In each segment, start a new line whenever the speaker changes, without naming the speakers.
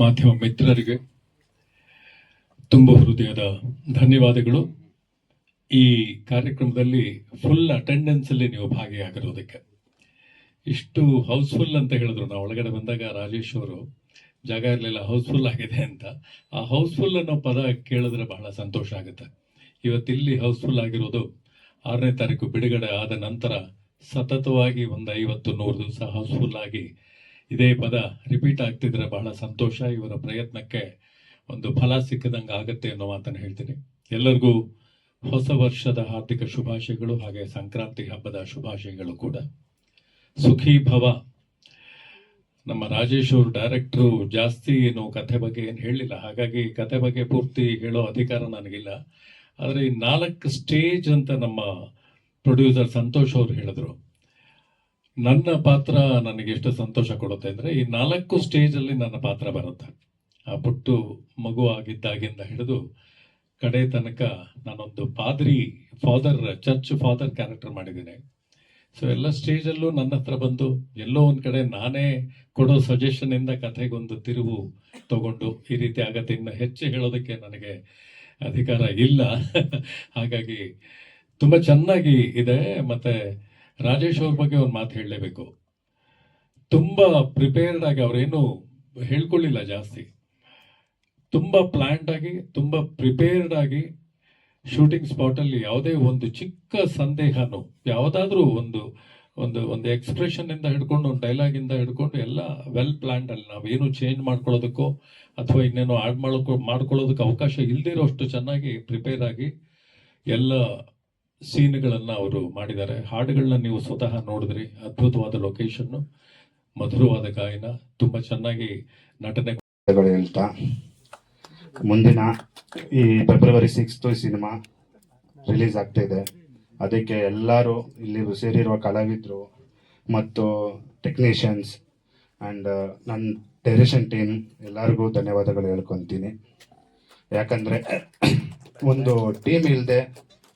ಮಾಧ್ಯಮ ಮಿತ್ರರಿಗೆ ತುಂಬ ಹೃದಯದ ಧನ್ಯವಾದಗಳು. ಈ ಕಾರ್ಯಕ್ರಮದಲ್ಲಿ ಫುಲ್ ಅಟೆಂಡೆನ್ಸ್ ಅಲ್ಲಿ ನೀವು ಭಾಗಿಯಾಗಿರೋದಕ್ಕೆ. ಇಷ್ಟು ಹೌಸ್ಫುಲ್ ಅಂತ ಹೇಳಿದ್ರು. ನಾವು ಒಳಗಡೆ ಬಂದಾಗ ರಾಜೇಶ್ ಅವರು ಜಾಗ ಇರಲಿಲ್ಲ, ಹೌಸ್ಫುಲ್ ಆಗಿದೆ ಅಂತ. ಆ ಹೌಸ್ಫುಲ್ ಅನ್ನೋ ಪದ ಕೇಳಿದ್ರೆ ಬಹಳ ಸಂತೋಷ ಆಗುತ್ತೆ. ಇವತ್ತಿಲ್ಲಿ ಹೌಸ್ಫುಲ್ ಆಗಿರೋದು 6ನೇ ತಾರೀಕು ಬಿಡುಗಡೆ ಆದ ನಂತರ ಸತತವಾಗಿ ಒಂದು 50-100 ದಿವಸ ಹೌಸ್ಫುಲ್ ಆಗಿ ಇದೇ ಪದ ರಿಪೀಟ್ ಆಗ್ತಿದ್ರೆ ಬಹಳ ಸಂತೋಷ. ಇವರ ಪ್ರಯತ್ನಕ್ಕೆ ಒಂದು ಫಲ ಸಿಕ್ಕದಂಗೆ ಆಗುತ್ತೆ ಅನ್ನೋ ಮಾತನ್ನು ಹೇಳ್ತೀನಿ. ಎಲ್ಲರಿಗೂ ಹೊಸ ವರ್ಷದ ಹಾರ್ದಿಕ ಶುಭಾಶಯಗಳು, ಹಾಗೆ ಸಂಕ್ರಾಂತಿ ಹಬ್ಬದ ಶುಭಾಶಯಗಳು ಕೂಡ. ಸುಖಿ ಭವ. ನಮ್ಮ ರಾಜೇಶ್ ಅವರು ಡೈರೆಕ್ಟ್ರು ಜಾಸ್ತಿ ಏನು ಕಥೆ ಬಗ್ಗೆ ಏನು ಹೇಳಿಲ್ಲ, ಹಾಗಾಗಿ ಕಥೆ ಬಗ್ಗೆ ಪೂರ್ತಿ ಹೇಳೋ ಅಧಿಕಾರ ನನಗಿಲ್ಲ. ಆದರೆ ಈ 4 ಸ್ಟೇಜ್ ಅಂತ ನಮ್ಮ ಪ್ರೊಡ್ಯೂಸರ್ ಸಂತೋಷ್ ಅವರು ಹೇಳಿದ್ರು. ನನ್ನ ಪಾತ್ರ ನನಗೆ ಎಷ್ಟು ಸಂತೋಷ ಕೊಡುತ್ತೆ ಅಂದರೆ, ಈ 4 ಸ್ಟೇಜಲ್ಲಿ ನನ್ನ ಪಾತ್ರ ಬರುತ್ತೆ. ಆ ಪುಟ್ಟು ಮಗು ಆಗಿದ್ದಾಗಿಂದ ಹಿಡಿದು ಕಡೆ ತನಕ ನಾನೊಂದು ಚರ್ಚ್ ಫಾದರ್ ಕ್ಯಾರೆಕ್ಟರ್ ಮಾಡಿದ್ದೀನಿ. ಸೊ ಎಲ್ಲ ಸ್ಟೇಜಲ್ಲೂ ನನ್ನ ಹತ್ರ ಬಂದು ಎಲ್ಲೋ ಒಂದು ಕಡೆ ನಾನೇ ಕೊಡೋ ಸಜೆಷನ್ನಿಂದ ಕಥೆಗೊಂದು ತಿರುವು ತಗೊಂಡು ಈ ರೀತಿ ಆಗತ್ತೆ. ಇನ್ನು ಹೆಚ್ಚು ಹೇಳೋದಕ್ಕೆ ನನಗೆ ಅಧಿಕಾರ ಇಲ್ಲ. ಹಾಗಾಗಿ ತುಂಬ ಚೆನ್ನಾಗಿ ಇದೆ. ಮತ್ತು ರಾಜೇಶ್ ಅವ್ರ ಬಗ್ಗೆ ಒಂದು ಮಾತು ಹೇಳಲೇಬೇಕು. ತುಂಬ ಪ್ರಿಪೇರ್ಡ್ ಆಗಿ, ಅವರೇನು ಹೇಳ್ಕೊಳ್ಳಿಲ್ಲ ಜಾಸ್ತಿ, ತುಂಬ ಪ್ಲ್ಯಾಂಡ್ ಆಗಿ, ತುಂಬ ಪ್ರಿಪೇರ್ಡ್ ಆಗಿ ಶೂಟಿಂಗ್ ಸ್ಪಾಟಲ್ಲಿ ಯಾವುದೇ ಒಂದು ಚಿಕ್ಕ ಸಂದೇಹನೂ, ಯಾವುದಾದ್ರೂ ಒಂದು ಒಂದು ಒಂದು ಎಕ್ಸ್ಪ್ರೆಷನ್ನಿಂದ ಹಿಡ್ಕೊಂಡು, ಒಂದು ಡೈಲಾಗಿಂದ ಹಿಡ್ಕೊಂಡು ಎಲ್ಲ ವೆಲ್ ಪ್ಲ್ಯಾಂಡ್ ಅಲ್ಲಿ. ನಾವೇನು ಚೇಂಜ್ ಮಾಡ್ಕೊಳ್ಳೋದಕ್ಕೋ ಅಥವಾ ಇನ್ನೇನೋ ಆ್ಯಡ್ ಮಾಡ್ಕೊಳ್ಳೋದಕ್ಕೆ ಅವಕಾಶ ಇಲ್ಲದಿರೋಷ್ಟು ಚೆನ್ನಾಗಿ ಪ್ರಿಪೇರ್ ಆಗಿ ಎಲ್ಲ ಸೀನ್ಗಳನ್ನು ಅವರು ಮಾಡಿದ್ದಾರೆ. ಹಾಡುಗಳನ್ನ ನೀವು ಸ್ವತಃ ನೋಡಿದ್ರಿ. ಅದ್ಭುತವಾದ ಲೊಕೇಶನ್ನು, ಮಧುರವಾದ ಗಾಯನ, ತುಂಬ ಚೆನ್ನಾಗಿ ನಟನೆ
ಹೇಳ್ತಾ ಮುಂದಿನ ಈ ಫೆಬ್ರವರಿ 6 ಸಿನಿಮಾ ರಿಲೀಸ್ ಆಗ್ತಾ ಇದೆ. ಅದಕ್ಕೆ ಎಲ್ಲರೂ ಇಲ್ಲಿ ಸೇರಿರುವ ಕಲಾವಿದರು ಮತ್ತು ಟೆಕ್ನಿಷಿಯನ್ಸ್ ಆ್ಯಂಡ್ ನನ್ನ ಡೈರೆಕ್ಷನ್ ಟೀಮ್ ಎಲ್ಲರಿಗೂ ಧನ್ಯವಾದಗಳು ಹೇಳ್ಕೊತೀನಿ. ಯಾಕಂದರೆ ಒಂದು ಟೀಮ್ ಇಲ್ಲದೆ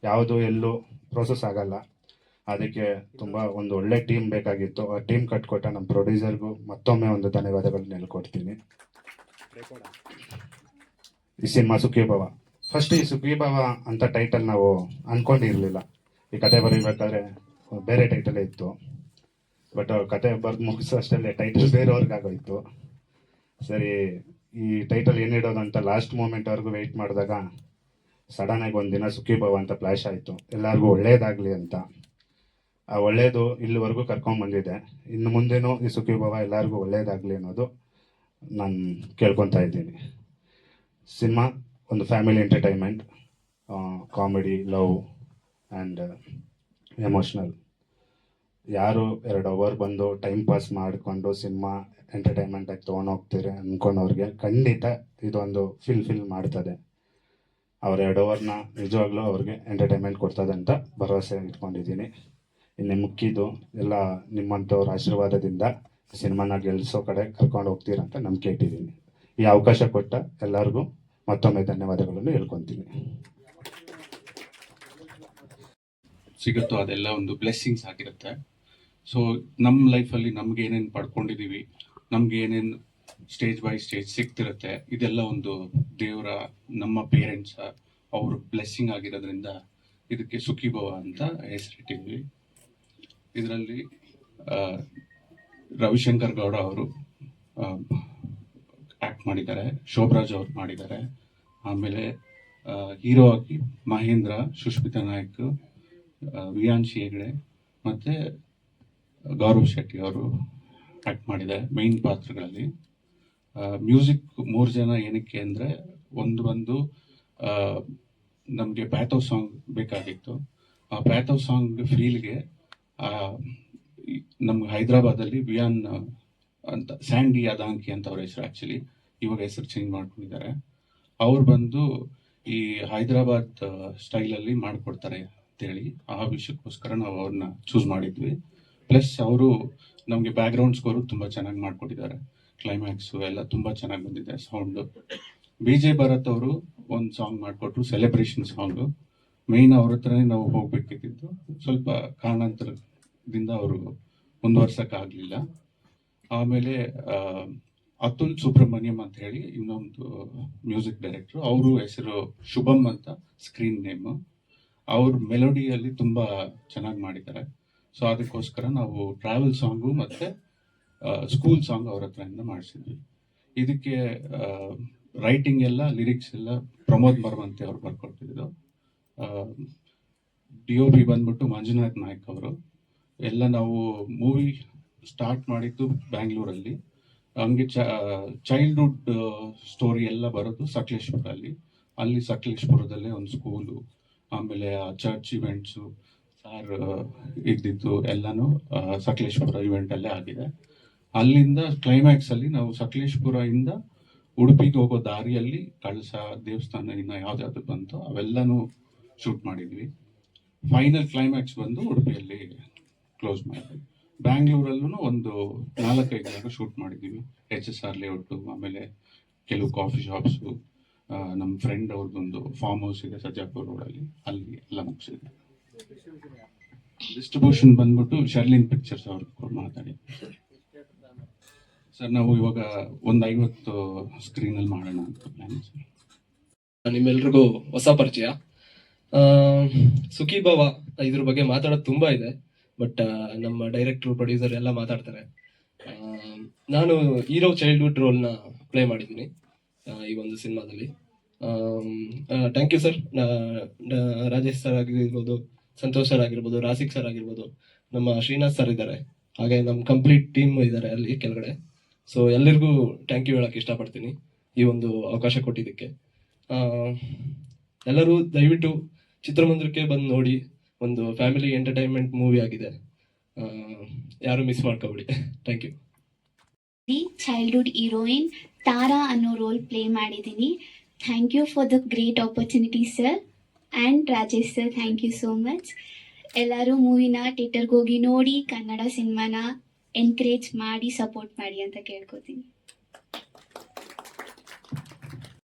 ಯಾವುದು ಎಲ್ಲೂ ಪ್ರೋಸೆಸ್ ಆಗಲ್ಲ. ಅದಕ್ಕೆ ತುಂಬ ಒಂದು ಒಳ್ಳೆ ಟೀಮ್ ಬೇಕಾಗಿತ್ತು. ಆ ಟೀಮ್ ಕಟ್ಕೊಟ್ಟ ನಮ್ಮ ಪ್ರೊಡ್ಯೂಸರ್ಗೂ ಮತ್ತೊಮ್ಮೆ ಒಂದು ಧನ್ಯವಾದಗಳನ್ನ ಹೇಳ್ಕೊಡ್ತೀನಿ. ಈ ಸಿನಿಮಾ ಸುಖೀಭವ. ಫಸ್ಟ್ ಈ ಸುಖೀಭವ ಅಂತ ಟೈಟಲ್ ನಾವು ಅಂದ್ಕೊಂಡಿರಲಿಲ್ಲ. ಈ ಕತೆ ಬರೀಬೇಕಾದ್ರೆ ಬೇರೆ ಟೈಟಲೇ ಇತ್ತು. ಬಟ್ ಕತೆ ಬರ್ದು ಮುಗಿಸೋ ಅಷ್ಟಲ್ಲೇ ಟೈಟಲ್ ಬೇರೆಯವ್ರಿಗಾಗೋಯ್ತು. ಸರಿ, ಈ ಟೈಟಲ್ ಏನಿಡೋದು ಅಂತ ಲಾಸ್ಟ್ ಮೂಮೆಂಟ್ವರೆಗೂ ವೆಯ್ಟ್ ಮಾಡಿದಾಗ ಸಡನ್ನಾಗಿ ಒಂದಿನ ಸುಖೀಭವ ಅಂತ ಫ್ಲ್ಯಾಶ್ ಆಯಿತು. ಎಲ್ಲರಿಗೂ ಒಳ್ಳೇದಾಗಲಿ ಅಂತ. ಆ ಒಳ್ಳೇದು ಇಲ್ಲಿವರೆಗೂ ಕರ್ಕೊಂಡ್ಬಂದಿದೆ. ಇನ್ನು ಮುಂದೆನೂ ಈ ಸುಖೀಭವ ಎಲ್ಲರಿಗೂ ಒಳ್ಳೇದಾಗಲಿ ಅನ್ನೋದು ನಾನು ಕೇಳ್ಕೊತಾ ಇದ್ದೀನಿ. ಸಿನಿಮಾ ಒಂದು family entertainment, comedy, love and emotional. ಯಾರು 2 ಅವರ್ ಬಂದು ಟೈಮ್ ಪಾಸ್ ಮಾಡಿಕೊಂಡು ಸಿನಿಮಾ ಎಂಟರ್ಟೈನ್ಮೆಂಟಾಗಿ ತೊಗೊಂಡೋಗ್ತೀರಿ ಅಂದ್ಕೊಂಡವ್ರಿಗೆ ಖಂಡಿತ ಇದೊಂದು ಫಿಲ್ ಮಾಡ್ತದೆ. ಅವ್ರ 2 ಅವರ್ನ ನಿಜವಾಗ್ಲೂ ಅವ್ರಿಗೆ ಎಂಟರ್ಟೈನ್ಮೆಂಟ್ ಕೊಡ್ತದೆ ಅಂತ ಭರವಸೆ ಇಟ್ಕೊಂಡಿದ್ದೀನಿ. ಇನ್ನು ಮುಖ್ಯದು ಎಲ್ಲ ನಿಮ್ಮಂಥವ್ರ ಆಶೀರ್ವಾದದಿಂದ ಸಿನಿಮಾನ ಗೆಲ್ಲಿಸೋ ಕಡೆ ಕರ್ಕೊಂಡು ಹೋಗ್ತೀರಂತ ನಂಬಿಕೆ ಇಟ್ಟಿದ್ದೀನಿ. ಈ ಅವಕಾಶ ಕೊಟ್ಟ ಎಲ್ಲರಿಗೂ ಮತ್ತೊಮ್ಮೆ ಧನ್ಯವಾದಗಳನ್ನು ಹೇಳ್ಕೊತೀನಿ.
ಸಿಗುತ್ತೋ ಅದೆಲ್ಲ ಒಂದು ಬ್ಲೆಸ್ಸಿಂಗ್ಸ್ ಆಗಿರುತ್ತೆ. ಸೊ ನಮ್ಮ ಲೈಫಲ್ಲಿ ನಮ್ಗೆ ಏನೇನು ಪಡ್ಕೊಂಡಿದ್ದೀವಿ, ನಮ್ಗೆ ಏನೇನು ಸ್ಟೇಜ್ ಬೈ ಸ್ಟೇಜ್ ಸಿಗ್ತಿರುತ್ತೆ, ಇದೆಲ್ಲ ಒಂದು ದೇವರ, ನಮ್ಮ ಪೇರೆಂಟ್ಸ್ ಅವ್ರ ಬ್ಲೆಸ್ಸಿಂಗ್ ಆಗಿರೋದ್ರಿಂದ ಇದಕ್ಕೆ ಸುಖೀಭವ ಅಂತ ಹೆಸರಿಟ್ಟಿದ್ವಿ. ಇದರಲ್ಲಿ ರವಿಶಂಕರ್ ಗೌಡ ಅವರು ಆ್ಯಕ್ಟ್ ಮಾಡಿದ್ದಾರೆ, ಶೋಭರಾಜ್ ಅವರು ಮಾಡಿದ್ದಾರೆ. ಆಮೇಲೆ ಹೀರೋ ಆಗಿ ಮಹೇಂದ್ರ, ಸುಷ್ಮಿತಾ ನಾಯಕ್, ವಿಯಾನ್ಶಿ ಹೆಗ್ಡೆ ಮತ್ತು ಗೌರವ್ ಶೆಟ್ಟಿ ಅವರು ಆ್ಯಕ್ಟ್ ಮಾಡಿದ್ದಾರೆ ಮೇಯ್ನ್ ಪಾತ್ರಗಳಲ್ಲಿ. ಮ್ಯೂಸಿಕ್ 3 ಜನ ಏನಕ್ಕೆ ಅಂದರೆ, ಒಂದು ನಮಗೆ ಪ್ಯಾಥೋ ಸಾಂಗ್ ಬೇಕಾಗಿತ್ತು. ಆ ಪ್ಯಾಥೋ ಸಾಂಗ್ ಫೀಲ್ಗೆ ನಮ್ಗೆ ಹೈದರಾಬಾದಲ್ಲಿ ವಿಯಾನ್ ಅಂತ, ಸ್ಯಾಂಡಿ ಅದಾಂಕಿ ಅಂತ ಅವ್ರ ಹೆಸರು, ಆ್ಯಕ್ಚುಲಿ ಇವಾಗ ಹೆಸರು ಚೇಂಜ್ ಮಾಡ್ಕೊಂಡಿದ್ದಾರೆ. ಅವ್ರು ಬಂದು ಈ ಹೈದರಾಬಾದ್ ಸ್ಟೈಲಲ್ಲಿ ಮಾಡಿಕೊಡ್ತಾರೆ ಅಂತೇಳಿ ಆ ವಿಷಯಕ್ಕೋಸ್ಕರ ನಾವು ಅವ್ರನ್ನ ಚೂಸ್ ಮಾಡಿದ್ವಿ. ಪ್ಲಸ್ ಅವರು ನಮಗೆ ಬ್ಯಾಕ್ಗ್ರೌಂಡ್ ಸ್ಕೋರು ತುಂಬ ಚೆನ್ನಾಗಿ ಮಾಡಿಕೊಟ್ಟಿದ್ದಾರೆ. ಕ್ಲೈಮ್ಯಾಕ್ಸು ಎಲ್ಲ ತುಂಬ ಚೆನ್ನಾಗಿ ಬಂದಿದೆ ಸೌಂಡು. BJ ಭರತ್ ಅವರು ಒಂದು ಸಾಂಗ್ ಮಾಡಿಕೊಟ್ರು, ಸೆಲೆಬ್ರೇಷನ್ ಸಾಂಗು. ಮೇಯ್ನ್ ಅವ್ರ ಹತ್ರನೇ ನಾವು ಹೋಗ್ಬೇಕಿದ್ದು, ಸ್ವಲ್ಪ ಕಾರಣಾಂತರದಿಂದ ಅವರು ಮುಂದುವರ್ಸೋಕ್ಕಾಗಲಿಲ್ಲ. ಆಮೇಲೆ ಅತುಲ್ ಸುಬ್ರಹ್ಮಣ್ಯಂ ಅಂತ ಹೇಳಿ ಇನ್ನೊಂದು ಮ್ಯೂಸಿಕ್ ಡೈರೆಕ್ಟ್ರು, ಅವರು ಹೆಸರು ಶುಭಮ್ ಅಂತ ಸ್ಕ್ರೀನ್ ನೇಮ್. ಅವ್ರ ಮೆಲೋಡಿಯಲ್ಲಿ ತುಂಬ ಚೆನ್ನಾಗಿ ಮಾಡಿದ್ದಾರೆ. ಸೊ ಅದಕ್ಕೋಸ್ಕರ ನಾವು ಟ್ರಾವೆಲ್ ಸಾಂಗು ಮತ್ತು ಸ್ಕೂಲ್ ಸಾಂಗ್ ಅವ್ರ ಹತ್ರದಿಂದ ಮಾಡಿಸಿದ್ವಿ. ಇದಕ್ಕೆ ರೈಟಿಂಗ್ ಎಲ್ಲ, ಲಿರಿಕ್ಸ್ ಎಲ್ಲ ಪ್ರಮೋದ್ ಮರವಂತೆ ಅವ್ರು ಬರ್ಕೊಟ್ಟಿದ್ದು. DOP ಬಂದ್ಬಿಟ್ಟು ಮಂಜುನಾಥ್ ನಾಯ್ಕ್ ಅವರು. ಎಲ್ಲ ನಾವು ಮೂವಿ ಸ್ಟಾರ್ಟ್ ಮಾಡಿದ್ದು ಬ್ಯಾಂಗ್ಳೂರಲ್ಲಿ. ಹಂಗೆ ಚೈಲ್ಡ್ಹುಡ್ ಸ್ಟೋರಿ ಎಲ್ಲ ಬರೋದು ಸಕಲೇಶ್ಪುರಲ್ಲಿ. ಅಲ್ಲಿ ಸಕಲೇಶ್ಪುರದಲ್ಲೇ ಒಂದು ಸ್ಕೂಲು, ಆಮೇಲೆ ಚರ್ಚ್ ಇವೆಂಟ್ಸು, ಸಾರ್ ಇದ್ದಿದ್ದು ಎಲ್ಲನೂ ಸಕಲೇಶ್ಪುರ ಇವೆಂಟಲ್ಲೇ ಆಗಿದೆ. ಅಲ್ಲಿಂದ ಕ್ಲೈಮ್ಯಾಕ್ಸ್ ಅಲ್ಲಿ ನಾವು ಸಕಲೇಶ್ಪುರ ಇಂದ ಉಡುಪಿಗೆ ಹೋಗೋ ದಾರಿಯಲ್ಲಿ ಕಳಸ ದೇವಸ್ಥಾನ ಇನ್ನು ಯಾವ್ದಾದ್ರು ಬಂತು ಅವೆಲ್ಲನೂ ಶೂಟ್ ಮಾಡಿದ್ವಿ. ಫೈನಲ್ ಕ್ಲೈಮ್ಯಾಕ್ಸ್ ಬಂದು ಉಡುಪಿಯಲ್ಲಿ ಕ್ಲೋಸ್ ಮಾಡಿದ್ವಿ. ಬ್ಯಾಂಗ್ಳೂರಲ್ಲೂ ಒಂದು 4-5 ಜಾಗ ಶೂಟ್ ಮಾಡಿದ್ದೀವಿ. HSR ಲೇಔಟು, ಆಮೇಲೆ ಕೆಲವು ಕಾಫಿ ಶಾಪ್ಸು, ನಮ್ಮ ಫ್ರೆಂಡ್ ಅವ್ರದ್ದೊಂದು ಫಾರ್ಮ್ ಹೌಸ್ ಇದೆ ಸರ್ಜಾಪುರ ರೋಡಲ್ಲಿ, ಅಲ್ಲಿ ಎಲ್ಲ ಮುಗಿಸಿದ್ವಿ. ಡಿಸ್ಟ್ರಿಬ್ಯೂಷನ್ ಬಂದ್ಬಿಟ್ಟು ಶರ್ಲಿನ್ ಪಿಕ್ಚರ್ಸ್ ಅವ್ರು ಮಾತಾಡಿ. ಸರ್ ನಾವು ಇವಾಗ ಒಂದು 50 ಸ್ಕ್ರೀನಲ್ಲಿ ಮಾಡೋಣ ಅಂತ ಪ್ಲಾನ್ ಸರ್.
ನಿಮ್ಮೆಲ್ರಿಗೂ ಹೊಸ ಪರಿಚಯ. ಸುಖಿ ಭವ ಇದ್ರ ಬಗ್ಗೆ ಮಾತಾಡೋದು ತುಂಬಾ ಇದೆ, ಬಟ್ ನಮ್ಮ ಡೈರೆಕ್ಟ್ರು, ಪ್ರೊಡ್ಯೂಸರ್ ಎಲ್ಲ ಮಾತಾಡ್ತಾರೆ. ನಾನು ಹೀರೋ ಚೈಲ್ಡ್ಹುಡ್ ರೋಲ್ನ ಪ್ಲೇ ಮಾಡಿದ್ದೀನಿ ಈ ಒಂದು ಸಿನಿಮಾದಲ್ಲಿ. Thank you sir. Rajesh sir ಆಗಿರ್ಬೋದು, ಸಂತೋಷ್ ಸರ್ ಆಗಿರ್ಬೋದು, ರಾಸಿಕ್ ಸರ್ ಆಗಿರ್ಬೋದು, ನಮ್ಮ ಶ್ರೀನಾಥ್ ಸರ್ ಇದ್ದಾರೆ, ಹಾಗೆ ನಮ್ಮ ಕಂಪ್ಲೀಟ್ ಟೀಮ್ ಇದ್ದಾರೆ ಅಲ್ಲಿ ಕೆಳಗಡೆ. ಸೊ ಎಲ್ಲರಿಗೂ ಥ್ಯಾಂಕ್ ಯು ಹೇಳಕ್ಕೆ ಇಷ್ಟಪಡ್ತೀನಿ ಈ ಒಂದು ಅವಕಾಶ ಕೊಟ್ಟಿದ್ದಕ್ಕೆ. ಎಲ್ಲರೂ ದಯವಿಟ್ಟು ಚಿತ್ರಮಂದಿರಕ್ಕೆ ಬಂದು ನೋಡಿ. ಒಂದು ಫ್ಯಾಮಿಲಿ ಎಂಟರ್ಟೈನ್ಮೆಂಟ್ ಮೂವಿ ಆಗಿದೆ, ಯಾರು ಮಿಸ್ ಮಾಡ್ಕೋಬೇಡಿ. Thank you.
Childhood heroine Tara ಅನ್ನೋ ರೋಲ್ ಪ್ಲೇ ಮಾಡಿದ್ದೀನಿ. Thank you for the great opportunity sir. And Rajesh sir, thank you so much. ಎಲ್ಲರೂ ಮೂವಿನ ಥಿಯೇಟರ್ಗೆ ಹೋಗಿ ನೋಡಿ, ಕನ್ನಡ ಸಿನಿಮಾನ ಎನ್ಕರೇಜ್ ಮಾಡಿ, ಸಪೋರ್ಟ್ ಮಾಡಿ ಅಂತ ಕೇಳ್ಕೊತೀನಿ.